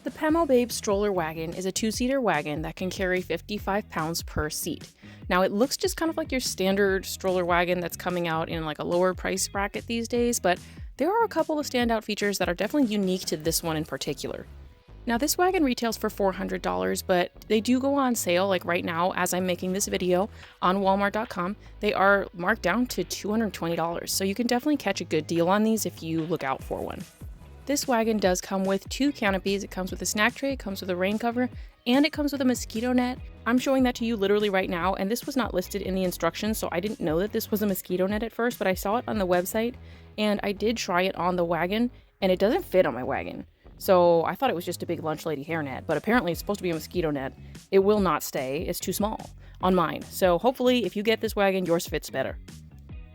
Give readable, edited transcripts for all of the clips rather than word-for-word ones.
The Pamobabe Stroller Wagon is a two-seater wagon that can carry 55 pounds per seat. Now it looks just kind of like your standard stroller wagon that's coming out in like a lower price bracket these days, but there are a couple of standout features that are definitely unique to this one in particular. Now this wagon retails for $400, but they do go on sale like right now as I'm making this video on Walmart.com. They are marked down to $220, so you can definitely catch a good deal on these if you look out for one. This wagon does come with two canopies. It comes with a snack tray, it comes with a rain cover, and it comes with a mosquito net. I'm showing that to you literally right now, and this was not listed in the instructions, so I didn't know that this was a mosquito net at first, but I saw it on the website, and I did try it on the wagon, and it doesn't fit on my wagon. So I thought it was just a big lunch lady hairnet, but apparently it's supposed to be a mosquito net. It will not stay, it's too small on mine. So hopefully if you get this wagon, yours fits better.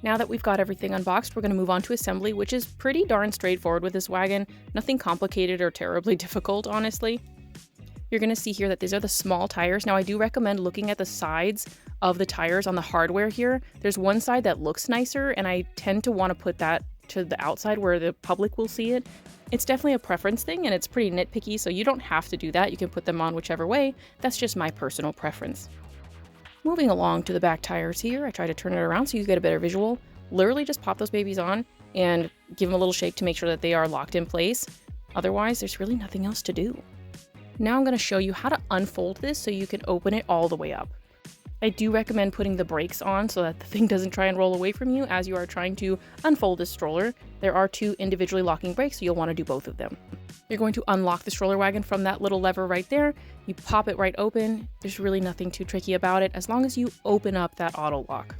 Now that we've got everything unboxed, we're going to move on to assembly, which is pretty darn straightforward with this wagon. Nothing complicated or terribly difficult, honestly. You're going to see here that these are the small tires. Now I do recommend looking at the sides of the tires on the hardware here. There's one side that looks nicer, and I tend to want to put that to the outside where the public will see it. It's definitely a preference thing, and it's pretty nitpicky, so you don't have to do that. You can put them on whichever way. That's just my personal preference. Moving along to the back tires here, I try to turn it around so you get a better visual. Literally just pop those babies on and give them a little shake to make sure that they are locked in place. Otherwise, there's really nothing else to do. Now I'm going to show you how to unfold this so you can open it all the way up. I do recommend putting the brakes on so that the thing doesn't try and roll away from you as you are trying to unfold this stroller. There are two individually locking brakes, so you'll want to do both of them. You're going to unlock the stroller wagon from that little lever right there. You pop it right open. There's really nothing too tricky about it as long as you open up that auto lock.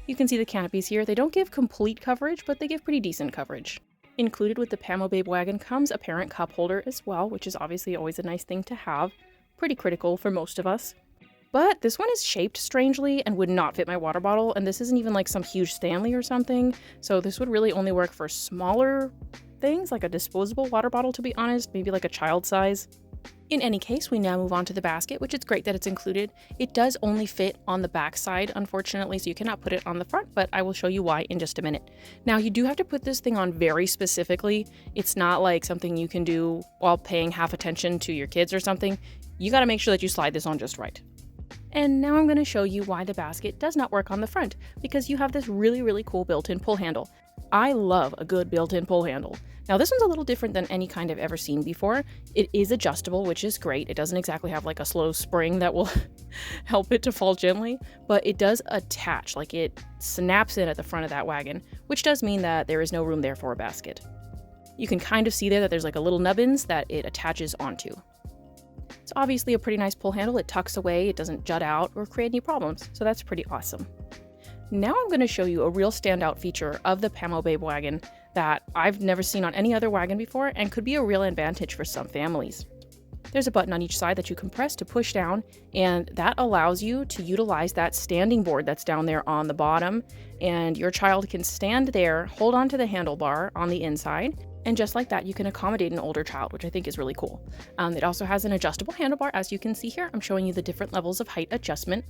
You can see the canopies here. They don't give complete coverage, but they give pretty decent coverage. Included with the Pamobabe wagon comes a parent cup holder as well, which is obviously always a nice thing to have. Pretty critical for most of us. But this one is shaped strangely and would not fit my water bottle, and this isn't even like some huge Stanley or something, so this would really only work for smaller things, like a disposable water bottle, to be honest, maybe like a child size. In any case, we now move on to the basket, which is great that it's included. It does only fit on the back side, unfortunately, so you cannot put it on the front, but I will show you why in just a minute. Now, you do have to put this thing on very specifically. It's not like something you can do while paying half attention to your kids or something. You gotta make sure that you slide this on just right. And now I'm going to show you why the basket does not work on the front, because you have this really cool built-in pull handle. I love a good built-in pull handle. Now this one's a little different than any kind I've ever seen before. It is adjustable, which is great. It doesn't exactly have like a slow spring that will help it to fall gently, but it does attach, like it snaps in at the front of that wagon, which does mean that there is no room there for a basket. You can kind of see there that there's like a little nubbins that it attaches onto. It's obviously a pretty nice pull handle. It tucks away, it doesn't jut out or create any problems, so that's pretty awesome. Now I'm going to show you a real standout feature of the Pamobabe wagon that I've never seen on any other wagon before and could be a real advantage for some families. There's a button on each side that you can press to push down, and that allows you to utilize that standing board that's down there on the bottom, and your child can stand there, hold on to the handlebar on the inside, and just like that, you can accommodate an older child, which I think is really cool. It also has an adjustable handlebar. As you can see here, I'm showing you the different levels of height adjustment.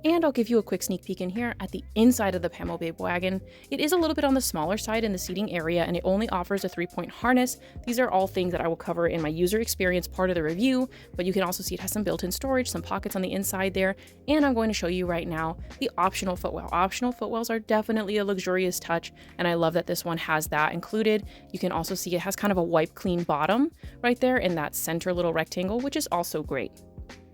And I'll give you a quick sneak peek in here at the inside of the Pamobabe wagon. It is a little bit on the smaller side in the seating area, and it only offers a 3-point harness. These are all things that I will cover in my user experience part of the review, but you can also see it has some built-in storage, some pockets on the inside there, and I'm going to show you right now the optional footwell. Optional footwells are definitely a luxurious touch, and I love that this one has that included. You can also see it has kind of a wipe clean bottom right there in that center little rectangle, which is also great.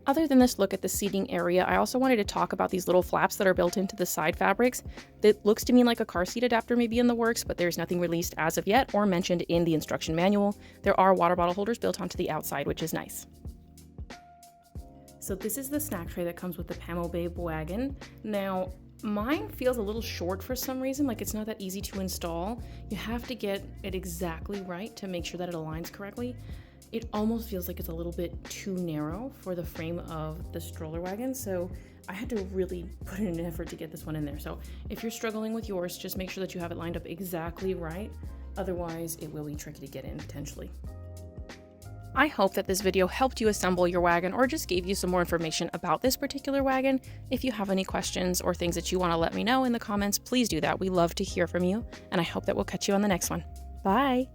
Other than this look at the seating area, I also wanted to talk about these little flaps that are built into the side fabrics. That looks to me like a car seat adapter may be in the works, but there's nothing released as of yet or mentioned in the instruction manual. There are water bottle holders built onto the outside, which is nice. So this is the snack tray that comes with the Pamobabe wagon. Now, mine feels a little short for some reason, like it's not that easy to install. You have to get it exactly right to make sure that it aligns correctly. It almost feels like it's a little bit too narrow for the frame of the stroller wagon, so I had to really put in an effort to get this one in there. So if you're struggling with yours, just make sure that you have it lined up exactly right. Otherwise, it will be tricky to get in potentially. I hope that this video helped you assemble your wagon or just gave you some more information about this particular wagon. If you have any questions or things that you want to let me know in the comments, please do that. We love to hear from you, and I hope that we'll catch you on the next one. Bye!